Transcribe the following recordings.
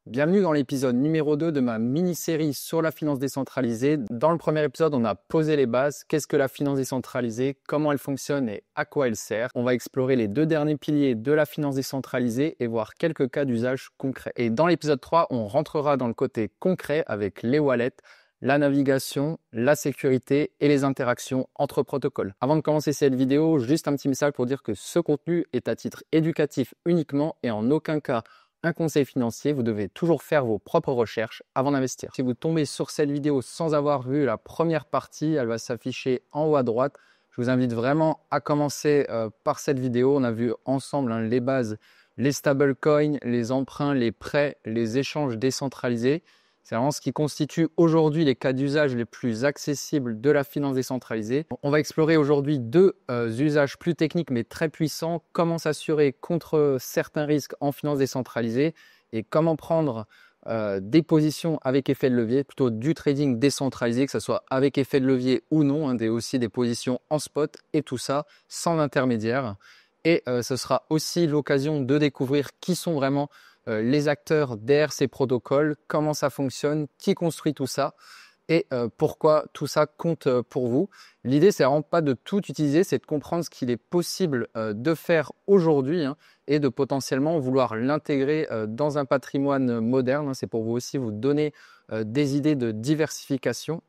Bienvenue dans l'épisode numéro 2 de ma mini-série sur la finance décentralisée. Dans le premier épisode, on a posé les bases. Qu'est-ce que la finance décentralisée? Comment elle fonctionne et à quoi elle sert? On va explorer les deux derniers piliers de la finance décentralisée et voir quelques cas d'usage concrets. Et dans l'épisode 3, on rentrera dans le côté concret avec les wallets, la navigation, la sécurité et les interactions entre protocoles. Avant de commencer cette vidéo, juste un petit message pour dire que ce contenu est à titre éducatif uniquement et en aucun cas un conseil financier. Vous devez toujours faire vos propres recherches avant d'investir. Si vous tombez sur cette vidéo sans avoir vu la première partie, elle va s'afficher en haut à droite. Je vous invite vraiment à commencer par cette vidéo. On a vu ensemble les bases, les stablecoins, les emprunts, les prêts, les échanges décentralisés. C'est vraiment ce qui constitue aujourd'hui les cas d'usage les plus accessibles de la finance décentralisée. On va explorer aujourd'hui deux usages plus techniques mais très puissants. Comment s'assurer contre certains risques en finance décentralisée et comment prendre des positions avec effet de levier, plutôt du trading décentralisé, que ce soit avec effet de levier ou non, aussi des positions en spot et tout ça sans intermédiaire. Et ce sera aussi l'occasion de découvrir qui sont vraiment les acteurs derrière ces protocoles, comment ça fonctionne, qui construit tout ça et pourquoi tout ça compte pour vous. L'idée, c'est vraiment pas de tout utiliser, c'est de comprendre ce qu'il est possible de faire aujourd'hui et de potentiellement vouloir l'intégrer dans un patrimoine moderne. C'est pour vous aussi vous donner des idées de diversification.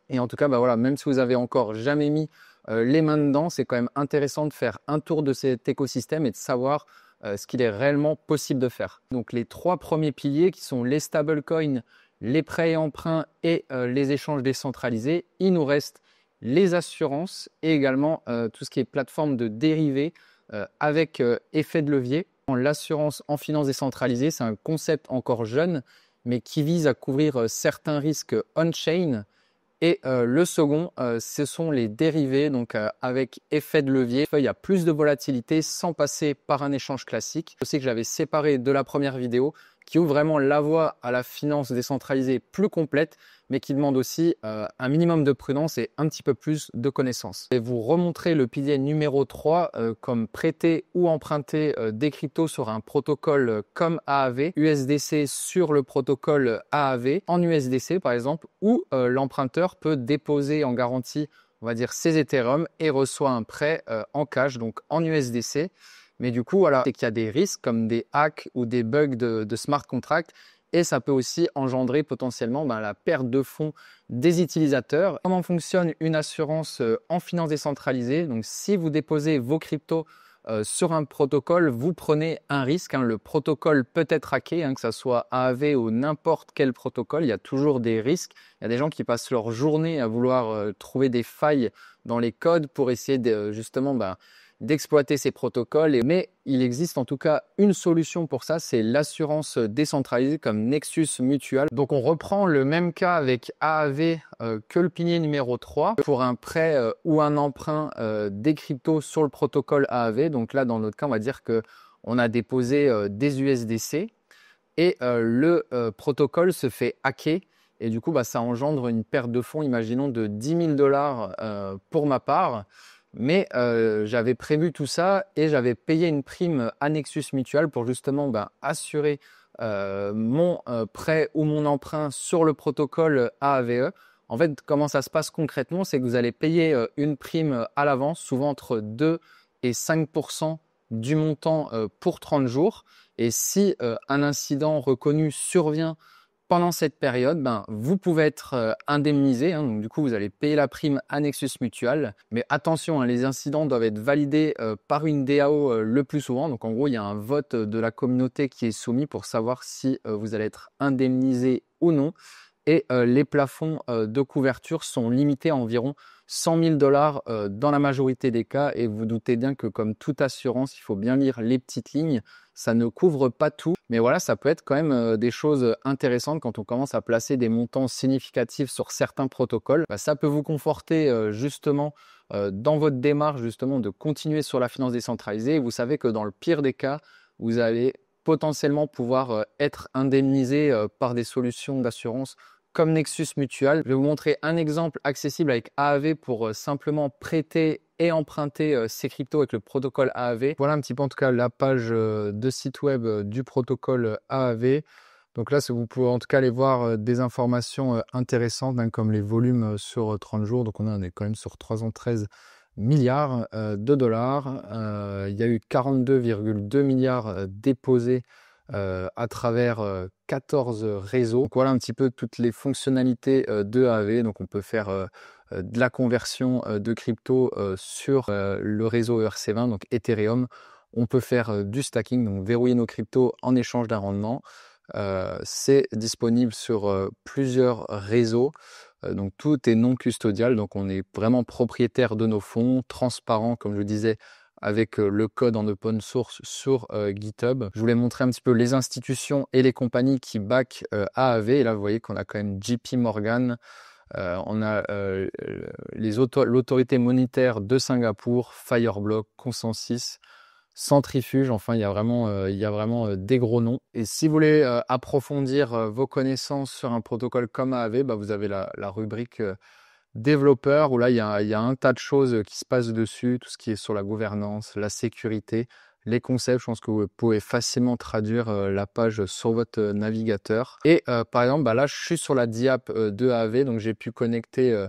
Et en tout cas, voilà, même si vous avez encore jamais mis les mains dedans, c'est quand même intéressant de faire un tour de cet écosystème et de savoir ce qu'il est réellement possible de faire. Donc les trois premiers piliers qui sont les stablecoins, les prêts et emprunts et les échanges décentralisés, il nous reste les assurances et également tout ce qui est plateforme de dérivés avec effet de levier. L'assurance en finance décentralisée, c'est un concept encore jeune, mais qui vise à couvrir certains risques on-chain. Et le second, ce sont les dérivés, donc avec effet de levier. Il y a plus de volatilité sans passer par un échange classique. Je sais que j'avais séparé de la première vidéo qui ouvre vraiment la voie à la finance décentralisée plus complète, mais qui demande aussi un minimum de prudence et un petit peu plus de connaissances. Je vais vous remontrer le pilier numéro 3 comme prêter ou emprunter des cryptos sur un protocole comme AAV, USDC sur le protocole AAV, en USDC par exemple, où l'emprunteur peut déposer en garantie, on va dire, ses Ethereum et reçoit un prêt en cash, donc en USDC. Mais du coup, voilà, c'est qu'il y a des risques comme des hacks ou des bugs de smart contracts et ça peut aussi engendrer potentiellement la perte de fonds des utilisateurs. Comment fonctionne une assurance en finance décentralisée? Donc, si vous déposez vos cryptos sur un protocole, vous prenez un risque. Le protocole peut être hacké, que ce soit AAV ou n'importe quel protocole. Il y a toujours des risques. Il y a des gens qui passent leur journée à vouloir trouver des failles dans les codes pour essayer de, justement d'exploiter ces protocoles. Mais il existe en tout cas une solution pour ça, c'est l'assurance décentralisée comme Nexus Mutual. Donc on reprend le même cas avec AAV que le pilier numéro 3 pour un prêt ou un emprunt des cryptos sur le protocole AAV. Donc là, dans notre cas, on va dire qu'on a déposé des USDC et le protocole se fait hacker. Et du coup, ça engendre une perte de fonds, imaginons, de 10 000 $ pour ma part. Mais j'avais prévu tout ça et j'avais payé une prime à Nexus Mutual pour justement assurer mon prêt ou mon emprunt sur le protocole AAVE. En fait, comment ça se passe concrètement, c'est que vous allez payer une prime à l'avance, souvent entre 2 et 5% du montant pour 30 jours. Et si un incident reconnu survient pendant cette période, vous pouvez être indemnisé. Donc, du coup, vous allez payer la prime à Nexus Mutual. Mais attention, les incidents doivent être validés par une DAO le plus souvent. Donc, en gros, il y a un vote de la communauté qui est soumis pour savoir si vous allez être indemnisé ou non. Et les plafonds de couverture sont limités à environ 100 000 $ dans la majorité des cas. Et vous doutez bien que comme toute assurance, il faut bien lire les petites lignes. Ça ne couvre pas tout. Mais voilà, ça peut être quand même des choses intéressantes quand on commence à placer des montants significatifs sur certains protocoles. Ça peut vous conforter justement dans votre démarche justement de continuer sur la finance décentralisée. Et vous savez que dans le pire des cas, vous allez potentiellement pouvoir être indemnisé par des solutions d'assurance comme Nexus Mutual. Je vais vous montrer un exemple accessible avec AAV pour simplement prêter et emprunter ces cryptos avec le protocole AAV. Voilà un petit peu en tout cas la page de site web du protocole AAV. Donc là, vous pouvez en tout cas aller voir des informations intéressantes, hein, comme les volumes sur 30 jours. Donc on est quand même sur 313 milliards de dollars. Il y a eu 42,2 milliards déposés à travers 14 réseaux. Donc voilà un petit peu toutes les fonctionnalités de AAV. Donc on peut faire de la conversion de crypto sur le réseau ERC20, donc Ethereum. On peut faire du stacking, donc verrouiller nos cryptos en échange d'un rendement. C'est disponible sur plusieurs réseaux. Donc tout est non custodial, donc on est vraiment propriétaire de nos fonds, transparent comme je le disais, avec le code en open source sur GitHub. Je voulais montrer un petit peu les institutions et les compagnies qui back AAV. Et là, vous voyez qu'on a quand même JP Morgan, on a l'autorité monétaire de Singapour, Fireblock, Consensus, Centrifuge. Enfin, il y a vraiment des gros noms. Et si vous voulez approfondir vos connaissances sur un protocole comme AAV, vous avez la rubrique développeur, où là, il y a un tas de choses qui se passent dessus, tout ce qui est sur la gouvernance, la sécurité, les concepts. Je pense que vous pouvez facilement traduire la page sur votre navigateur. Et par exemple, là, je suis sur la DApp de AAV, donc j'ai pu connecter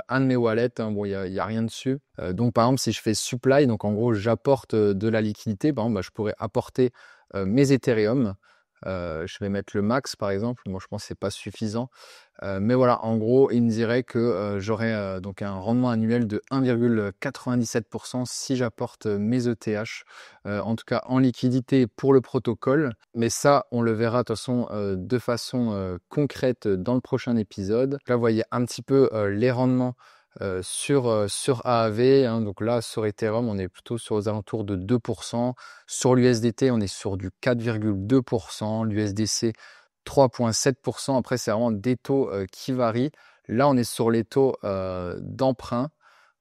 un de mes wallets. Bon, il y a rien dessus. Donc, par exemple, si je fais supply, donc en gros, j'apporte de la liquidité, par exemple, je pourrais apporter mes Ethereum. Je vais mettre le max, par exemple. Moi, je pense que c'est pas suffisant. Mais voilà, en gros, il me dirait que j'aurai donc un rendement annuel de 1,97% si j'apporte mes ETH, en tout cas en liquidité pour le protocole. Mais ça, on le verra de toute façon de façon concrète dans le prochain épisode. Là, vous voyez un petit peu les rendements sur AAV, hein. Donc là, sur Ethereum, on est plutôt sur aux alentours de 2%. Sur l'USDT, on est sur du 4,2%. L'USDC, 3,7%. Après, c'est vraiment des taux qui varient. Là, on est sur les taux d'emprunt.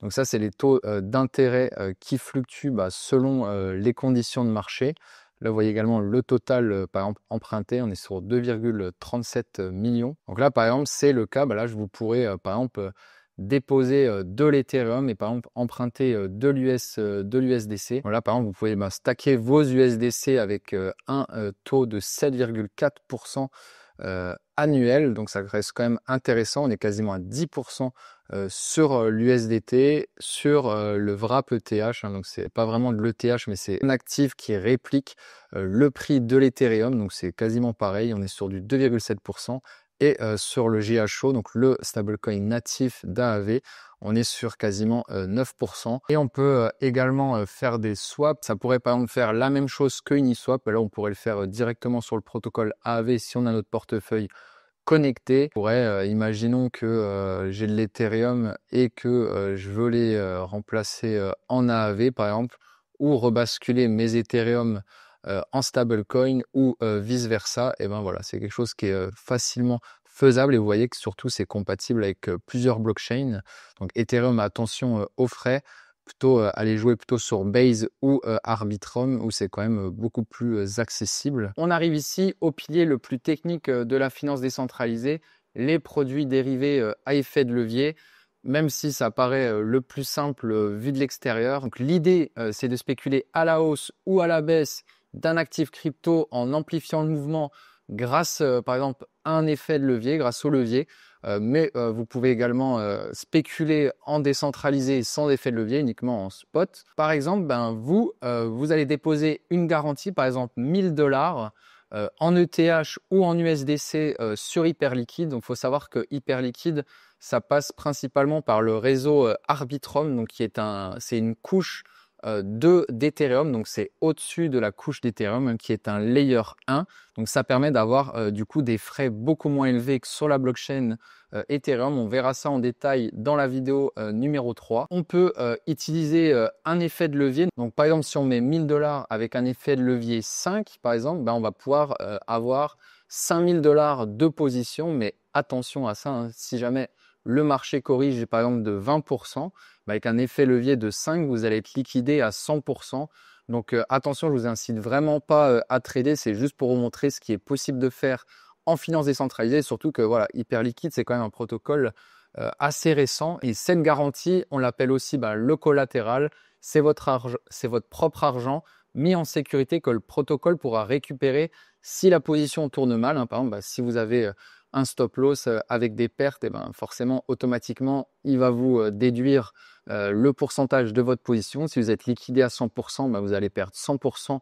Donc ça, c'est les taux d'intérêt qui fluctuent selon les conditions de marché. Là, vous voyez également le total, par exemple, emprunté. On est sur 2,37 millions. Donc là, par exemple, c'est le cas. Là, je vous pourrais, par exemple, déposer de l'Ethereum et par exemple emprunter de l'USDC. Voilà, par exemple, vous pouvez stacker vos USDC avec un taux de 7,4% annuel. Donc ça reste quand même intéressant. On est quasiment à 10% sur l'USDT, sur le wrap ETH. Hein. Donc c'est pas vraiment de l'ETH, mais c'est un actif qui réplique le prix de l'Ethereum. Donc c'est quasiment pareil. On est sur du 2,7%. Et sur le GHO, donc le stablecoin natif d'AAV, on est sur quasiment 9%. Et on peut également faire des swaps. Ça pourrait par exemple faire la même chose que Uniswap. Là, on pourrait le faire directement sur le protocole AAV si on a notre portefeuille connecté. On pourrait, imaginons que j'ai de l'Ethereum et que je veux les remplacer en AAV par exemple, ou rebasculer mes Ethereum en stablecoin ou vice-versa. Et ben voilà, c'est quelque chose qui est facilement faisable et vous voyez que surtout c'est compatible avec plusieurs blockchains. Donc Ethereum, attention aux frais, plutôt aller jouer plutôt sur Base ou Arbitrum où c'est quand même beaucoup plus accessible. On arrive ici au pilier le plus technique de la finance décentralisée, les produits dérivés à effet de levier. Même si ça paraît le plus simple vu de l'extérieur. Donc l'idée, c'est de spéculer à la hausse ou à la baisse d'un actif crypto en amplifiant le mouvement grâce, par exemple, à un effet de levier, grâce au levier. Mais vous pouvez également spéculer en décentralisé sans effet de levier, uniquement en spot. Par exemple, vous allez déposer une garantie, par exemple 1000 $, en ETH ou en USDC sur Hyperliquid. Donc, il faut savoir que Hyperliquid, ça passe principalement par le réseau Arbitrum, donc c'est une couche d'Ethereum, donc c'est au-dessus de la couche d'Ethereum qui est un layer 1. Donc ça permet d'avoir du coup des frais beaucoup moins élevés que sur la blockchain Ethereum. On verra ça en détail dans la vidéo numéro 3. On peut utiliser un effet de levier. Donc par exemple, si on met 1000 $ avec un effet de levier 5, par exemple, on va pouvoir avoir 5000 $ de position. Mais attention à ça, hein, si jamais le marché corrige par exemple de 20%, avec un effet levier de 5, vous allez être liquidé à 100%. Donc attention, je vous incite vraiment pas à trader, c'est juste pour vous montrer ce qui est possible de faire en finance décentralisée, surtout que voilà, Hyperliquid, c'est quand même un protocole assez récent. Et cette garantie, on l'appelle aussi le collatéral, c'est votre propre argent, mis en sécurité que le protocole pourra récupérer si la position tourne mal. Par exemple, si vous avez un stop loss avec des pertes, et forcément, automatiquement, il va vous déduire le pourcentage de votre position. Si vous êtes liquidé à 100%, vous allez perdre 100%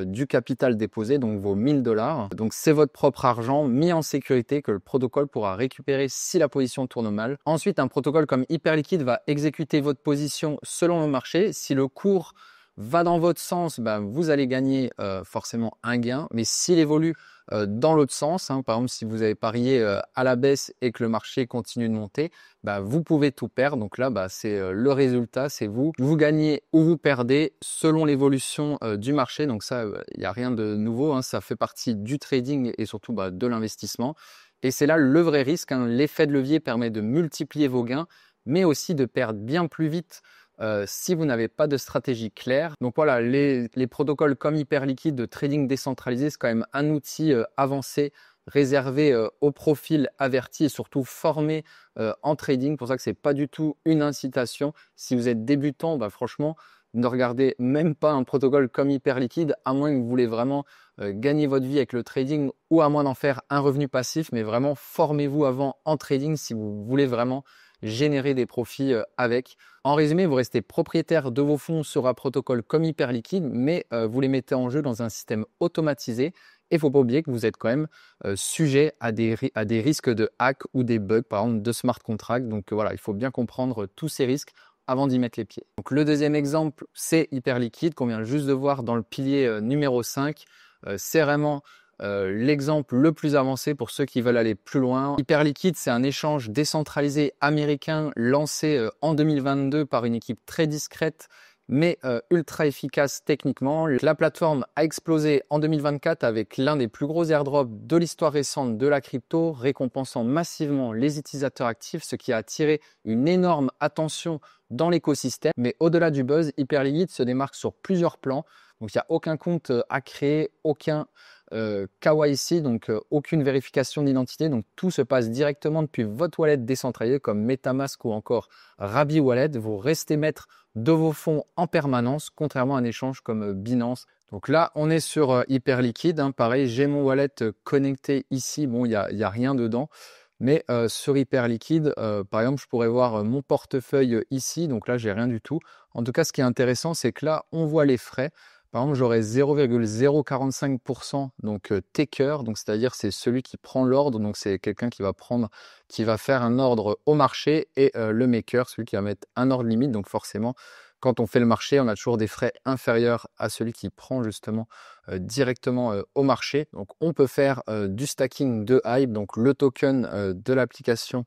du capital déposé, donc vos 1000 $. Donc, c'est votre propre argent mis en sécurité que le protocole pourra récupérer si la position tourne mal. Ensuite, un protocole comme Hyperliquid va exécuter votre position selon le marché. Si le cours va dans votre sens, vous allez gagner forcément un gain. Mais s'il évolue dans l'autre sens, par exemple, si vous avez parié à la baisse et que le marché continue de monter, vous pouvez tout perdre. Donc là, c'est le résultat, c'est vous. Vous gagnez ou vous perdez selon l'évolution du marché. Donc ça, il n'y a rien de nouveau. Ça fait partie du trading et surtout de l'investissement. Et c'est là le vrai risque. L'effet de levier permet de multiplier vos gains, mais aussi de perdre bien plus vite si vous n'avez pas de stratégie claire. Donc voilà, les protocoles comme Hyperliquid de trading décentralisé, c'est quand même un outil avancé, réservé aux profils avertis et surtout formés en trading. Pour ça que c'est pas du tout une incitation. Si vous êtes débutant, franchement, ne regardez même pas un protocole comme Hyperliquid, à moins que vous voulez vraiment gagner votre vie avec le trading ou à moins d'en faire un revenu passif. Mais vraiment, formez-vous avant en trading si vous voulez vraiment générer des profits avec. En résumé, vous restez propriétaire de vos fonds sur un protocole comme Hyperliquid, mais vous les mettez en jeu dans un système automatisé. Et il ne faut pas oublier que vous êtes quand même sujet à des risques de hack ou des bugs, par exemple de smart contract. Donc voilà, il faut bien comprendre tous ces risques avant d'y mettre les pieds. Donc le deuxième exemple, c'est Hyperliquid qu'on vient juste de voir dans le pilier numéro 5. C'est vraiment l'exemple le plus avancé pour ceux qui veulent aller plus loin. Hyperliquid, c'est un échange décentralisé américain lancé en 2022 par une équipe très discrète mais ultra efficace techniquement. La plateforme a explosé en 2024 avec l'un des plus gros airdrops de l'histoire récente de la crypto, récompensant massivement les utilisateurs actifs, ce qui a attiré une énorme attention dans l'écosystème. Mais au-delà du buzz, Hyperliquid se démarque sur plusieurs plans. Donc il n'y a aucun compte à créer, aucun KYC, donc aucune vérification d'identité. Donc tout se passe directement depuis votre wallet décentralisée comme MetaMask ou encore Rabi Wallet. Vous restez maître de vos fonds en permanence, contrairement à un échange comme Binance. Donc là, on est sur Hyperliquid. Pareil, j'ai mon wallet connecté ici. Bon, il y a rien dedans. Mais sur Hyperliquid, par exemple, je pourrais voir mon portefeuille ici. Donc là, j'ai rien du tout. En tout cas, ce qui est intéressant, c'est que là, on voit les frais. Par exemple, j'aurai 0,045% donc taker, donc c'est-à-dire c'est celui qui prend l'ordre, donc c'est quelqu'un qui va faire un ordre au marché, et le maker, celui qui va mettre un ordre limite. Donc forcément, quand on fait le marché, on a toujours des frais inférieurs à celui qui prend justement directement au marché. Donc on peut faire du stacking de Hype, donc le token de l'application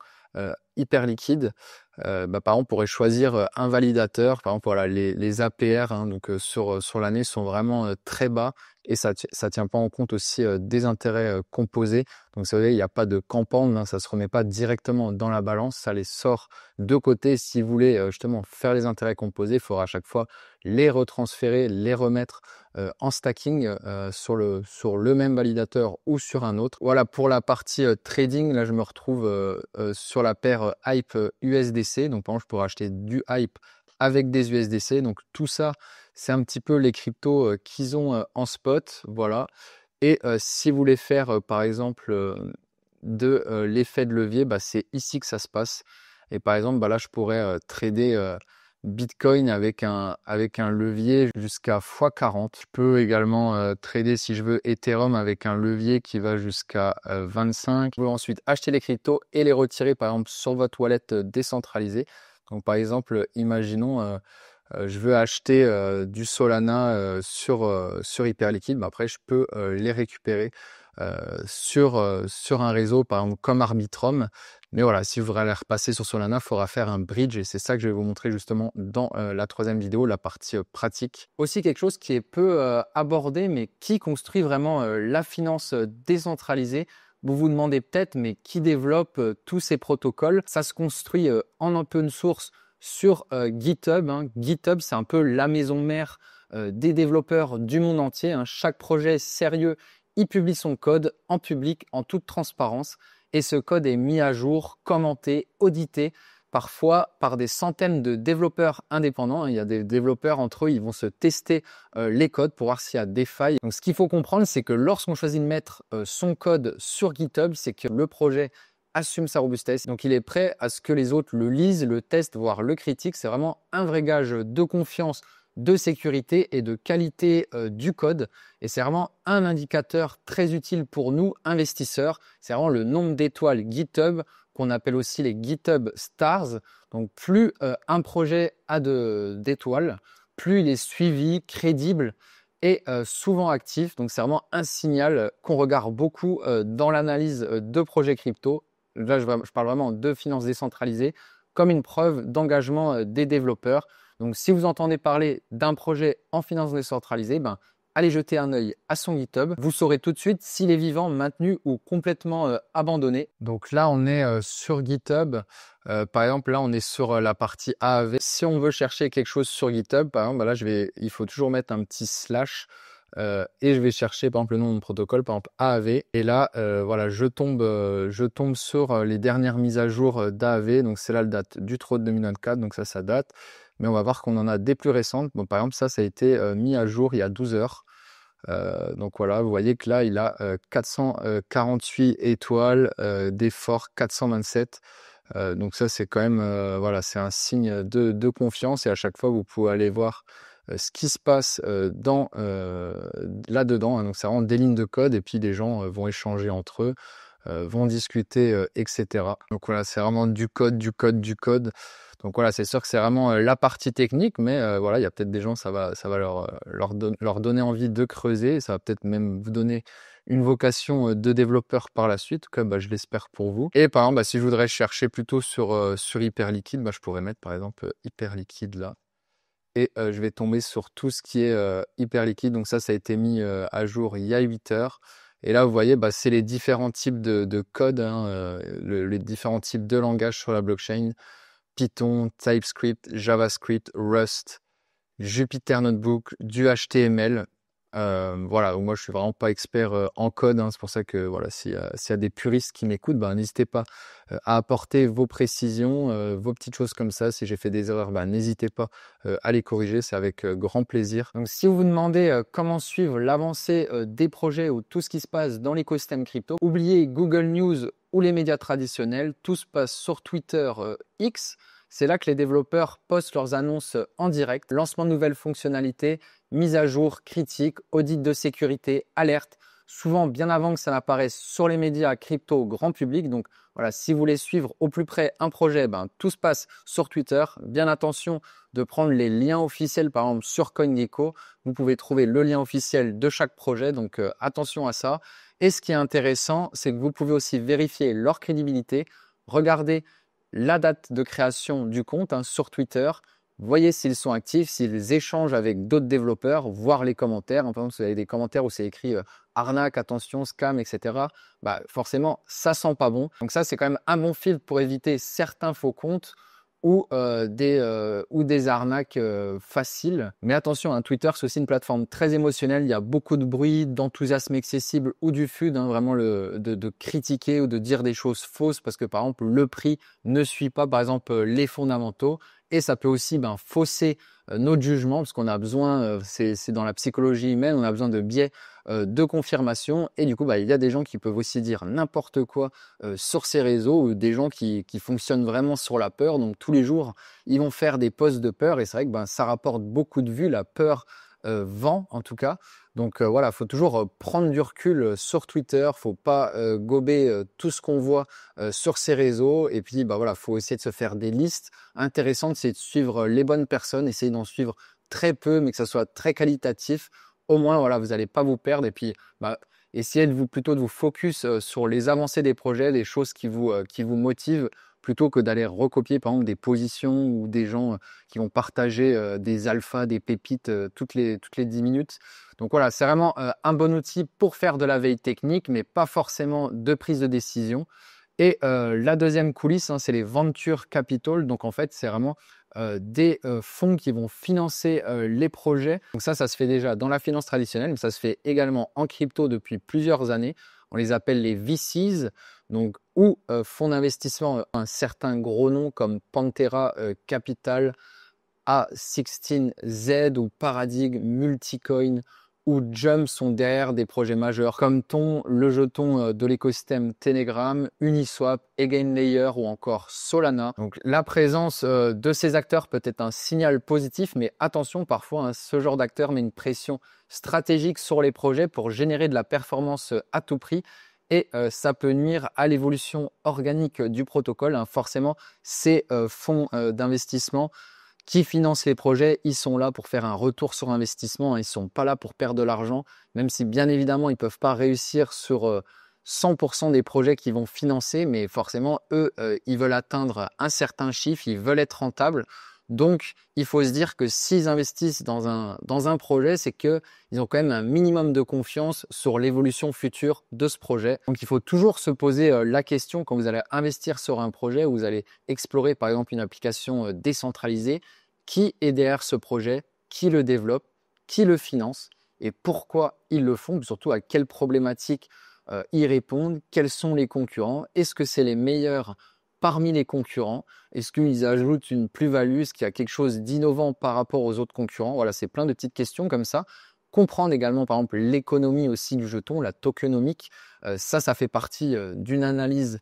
Hyperliquid. Par exemple, on pourrait choisir un validateur. Par exemple, voilà, les APR donc sur l'année sont vraiment très bas, et ça tient pas en compte aussi des intérêts composés. Donc ça veut dire il n'y a pas de compound, ça se remet pas directement dans la balance, ça les sort de côté. Si vous voulez justement faire les intérêts composés, il faudra à chaque fois les retransférer, les remettre en stacking sur le même validateur ou sur un autre. Voilà pour la partie trading. Là, je me retrouve sur la paire Hype USDC. Donc par exemple, je pourrais acheter du Hype avec des USDC. Donc tout ça, c'est un petit peu les cryptos qu'ils ont en spot. Voilà. Et si vous voulez faire par exemple de l'effet de levier, c'est ici que ça se passe. Et par exemple, là, je pourrais trader Bitcoin avec un levier jusqu'à x40. Je peux également trader, si je veux, Ethereum avec un levier qui va jusqu'à 25. Vous pouvez ensuite acheter les cryptos et les retirer par exemple sur votre wallet décentralisée. Donc par exemple, imaginons je veux acheter du Solana sur Hyperliquid. Après, je peux les récupérer sur un réseau, par exemple comme Arbitrum. Mais voilà, si vous voudrez aller repasser sur Solana, il faudra faire un bridge, et c'est ça que je vais vous montrer justement dans la troisième vidéo, la partie pratique. Aussi quelque chose qui est peu abordé, mais qui construit vraiment la finance décentralisée. Vous vous demandez peut-être, mais qui développe tous ces protocoles? Ça se construit en open source sur GitHub. GitHub, c'est un peu la maison mère des développeurs du monde entier. Chaque projet sérieux, il publie son code en public, en toute transparence. Et ce code est mis à jour, commenté, audité parfois par des centaines de développeurs indépendants. Il y a des développeurs entre eux, ils vont se tester les codes pour voir s'il y a des failles. Donc ce qu'il faut comprendre, c'est que lorsqu'on choisit de mettre son code sur GitHub, c'est que le projet assume sa robustesse. Donc il est prêt à ce que les autres le lisent, le testent, voire le critiquent. C'est vraiment un vrai gage de confiance, de sécurité et de qualité du code. Et c'est vraiment un indicateur très utile pour nous, investisseurs. C'est vraiment le nombre d'étoiles GitHub, qu'on appelle aussi les GitHub Stars. Donc plus un projet a d'étoiles, plus il est suivi, crédible et souvent actif. Donc c'est vraiment un signal qu'on regarde beaucoup dans l'analyse de projets crypto. Là, je parle vraiment de finances décentralisées comme une preuve d'engagement des développeurs. Donc, si vous entendez parler d'un projet en finances décentralisées, allez jeter un œil à son GitHub. Vous saurez tout de suite s'il est vivant, maintenu ou complètement abandonné. Donc là, on est sur GitHub. Par exemple, là, on est sur la partie AAV. Si on veut chercher quelque chose sur GitHub, par exemple, là, il faut toujours mettre un petit slash. Et je vais chercher par exemple le nom de mon protocole, par exemple AAV. Et là, voilà, je tombe sur les dernières mises à jour d'AAV. Donc c'est là le date du 3 de 2024, donc ça date. Mais on va voir qu'on en a des plus récentes. Bon, par exemple, ça a été mis à jour il y a 12 heures. Donc voilà, vous voyez que là, il a 448 étoiles, d'effort 427. Donc ça, c'est quand même, voilà, c'est un signe de confiance. Et à chaque fois, vous pouvez aller voir ce qui se passe là-dedans. Hein. Donc c'est vraiment des lignes de code et puis les gens vont échanger entre eux, vont discuter, etc. Donc voilà, c'est vraiment du code. Donc voilà, c'est sûr que c'est vraiment la partie technique, mais voilà, il y a peut-être des gens, ça va leur donner envie de creuser. Ça va peut-être même vous donner une vocation de développeur par la suite, comme je l'espère pour vous. Et par exemple, si je voudrais chercher plutôt sur Hyperliquid, je pourrais mettre par exemple Hyperliquid là. Et je vais tomber sur tout ce qui est Hyperliquid. Donc ça a été mis à jour il y a 8 heures. Et là, vous voyez, c'est les différents types de codes, hein, les différents types de langages sur la blockchain. Python, TypeScript, JavaScript, Rust, Jupyter Notebook, du HTML. Voilà, moi je suis vraiment pas expert en code, hein, c'est pour ça que voilà, s'il y a des puristes qui m'écoutent, n'hésitez pas à apporter vos précisions, vos petites choses comme ça. Si j'ai fait des erreurs, n'hésitez pas à les corriger, c'est avec grand plaisir. Donc si vous vous demandez comment suivre l'avancée des projets ou tout ce qui se passe dans l'écosystème crypto, oubliez Google News ou les médias traditionnels, tout se passe sur Twitter X. C'est là que les développeurs postent leurs annonces en direct, lancement de nouvelles fonctionnalités, mise à jour, critique, audit de sécurité, alerte, souvent bien avant que ça n'apparaisse sur les médias crypto grand public. Donc voilà, si vous voulez suivre au plus près un projet, tout se passe sur Twitter. Bien attention de prendre les liens officiels, par exemple sur CoinGecko. Vous pouvez trouver le lien officiel de chaque projet, donc attention à ça. Et ce qui est intéressant, c'est que vous pouvez aussi vérifier leur crédibilité. Regardez la date de création du compte sur Twitter. Voyez s'ils sont actifs, s'ils échangent avec d'autres développeurs, voir les commentaires. Par exemple, si vous avez des commentaires où c'est écrit arnaque, attention, scam, etc. Forcément, ça sent pas bon. Donc ça, c'est quand même un bon filtre pour éviter certains faux comptes ou des arnaques faciles. Mais attention, Twitter, c'est aussi une plateforme très émotionnelle. Il y a beaucoup de bruit, d'enthousiasme excessible ou du FUD, vraiment de critiquer ou de dire des choses fausses parce que, par exemple, le prix ne suit pas, par exemple, les fondamentaux. Et ça peut aussi fausser notre jugement parce qu'on a besoin, c'est dans la psychologie humaine, on a besoin de biais de confirmation. Et du coup, il y a des gens qui peuvent aussi dire n'importe quoi sur ces réseaux ou des gens qui fonctionnent vraiment sur la peur. Donc tous les jours, ils vont faire des posts de peur et c'est vrai que ça rapporte beaucoup de vues. La peur vend en tout cas. Donc voilà, il faut toujours prendre du recul sur Twitter, faut pas gober tout ce qu'on voit sur ces réseaux. Et puis voilà, faut essayer de se faire des listes intéressantes, c'est de suivre les bonnes personnes, essayer d'en suivre très peu, mais que ça soit très qualitatif. Au moins, voilà, vous n'allez pas vous perdre. Et puis, essayez plutôt de vous focus sur les avancées des projets, des choses qui vous motivent, plutôt que d'aller recopier, par exemple, des positions ou des gens qui vont partager des alphas, des pépites toutes les 10 minutes. Donc voilà, c'est vraiment un bon outil pour faire de la veille technique, mais pas forcément de prise de décision. Et la deuxième coulisse, c'est les venture capital. Donc en fait, c'est vraiment des fonds qui vont financer les projets. Donc ça se fait déjà dans la finance traditionnelle, mais ça se fait également en crypto depuis plusieurs années. On les appelle les VCs. Donc ou fonds d'investissement, un certain gros nom comme Pantera Capital, A16Z ou Paradigm, Multicoin ou Jump sont derrière des projets majeurs comme le jeton de l'écosystème Telegram, Uniswap, Againlayer ou encore Solana. Donc la présence de ces acteurs peut être un signal positif, mais attention, parfois ce genre d'acteur met une pression stratégique sur les projets pour générer de la performance à tout prix. Et ça peut nuire à l'évolution organique du protocole. Forcément, ces fonds d'investissement qui financent les projets, ils sont là pour faire un retour sur investissement, ils ne sont pas là pour perdre de l'argent, même si bien évidemment ils ne peuvent pas réussir sur 100% des projets qu'ils vont financer, mais forcément eux, ils veulent atteindre un certain chiffre, ils veulent être rentables. Donc il faut se dire que s'ils investissent dans un projet, c'est qu'ils ont quand même un minimum de confiance sur l'évolution future de ce projet. Donc il faut toujours se poser la question quand vous allez investir sur un projet, où vous allez explorer par exemple une application décentralisée, qui est derrière ce projet, qui le développe, qui le finance et pourquoi ils le font, surtout à quelles problématiques ils répondent, quels sont les concurrents, est-ce que c'est les meilleurs parmi les concurrents, est-ce qu'ils ajoutent une plus-value, est-ce qu'il y a quelque chose d'innovant par rapport aux autres concurrents. Voilà, c'est plein de petites questions comme ça. Comprendre également par exemple l'économie aussi du jeton, la tokenomique, ça fait partie d'une analyse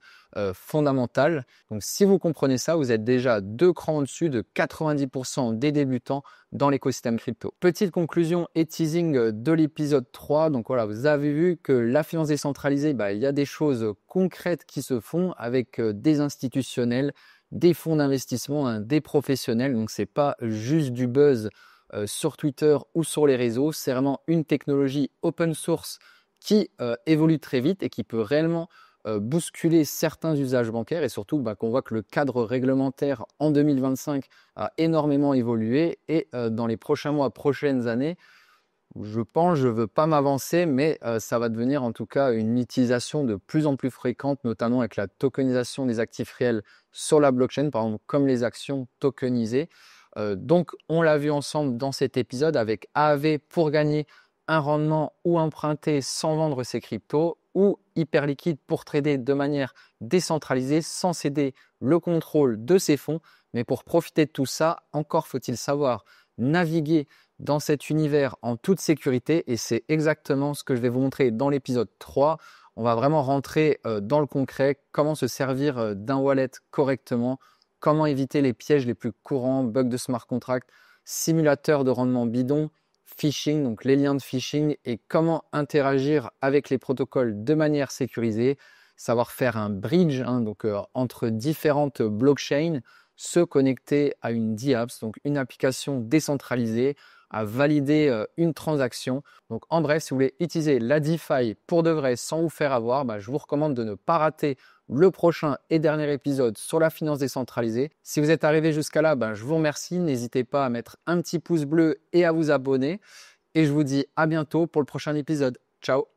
fondamentale. Donc si vous comprenez ça, vous êtes déjà 2 crans au-dessus de 90% des débutants dans l'écosystème crypto. Petite conclusion et teasing de l'épisode 3. Donc voilà, vous avez vu que la finance décentralisée, il y a des choses concrètes qui se font avec des institutionnels, des fonds d'investissement, des professionnels. Donc c'est pas juste du buzz sur Twitter ou sur les réseaux, c'est vraiment une technologie open source qui évolue très vite et qui peut réellement bousculer certains usages bancaires, et surtout qu'on voit que le cadre réglementaire en 2025 a énormément évolué et dans les prochains mois, prochaines années, je ne veux pas m'avancer, mais ça va devenir en tout cas une utilisation de plus en plus fréquente, notamment avec la tokenisation des actifs réels sur la blockchain, par exemple comme les actions tokenisées. Donc, on l'a vu ensemble dans cet épisode avec AAV pour gagner un rendement ou emprunter sans vendre ses cryptos, ou Hyperliquid pour trader de manière décentralisée sans céder le contrôle de ses fonds. Mais pour profiter de tout ça, encore faut-il savoir naviguer dans cet univers en toute sécurité, et c'est exactement ce que je vais vous montrer dans l'épisode 3. On va vraiment rentrer dans le concret, comment se servir d'un wallet correctement, comment éviter les pièges les plus courants, bugs de smart contract, simulateur de rendement bidon, phishing, donc les liens de phishing, et comment interagir avec les protocoles de manière sécurisée, savoir faire un bridge entre différentes blockchains, se connecter à une DApps, donc une application décentralisée, à valider une transaction. Donc en bref, si vous voulez utiliser la DeFi pour de vrai sans vous faire avoir, je vous recommande de ne pas rater le prochain et dernier épisode sur la finance décentralisée. Si vous êtes arrivé jusqu'à là, je vous remercie. N'hésitez pas à mettre un petit pouce bleu et à vous abonner. Et je vous dis à bientôt pour le prochain épisode. Ciao!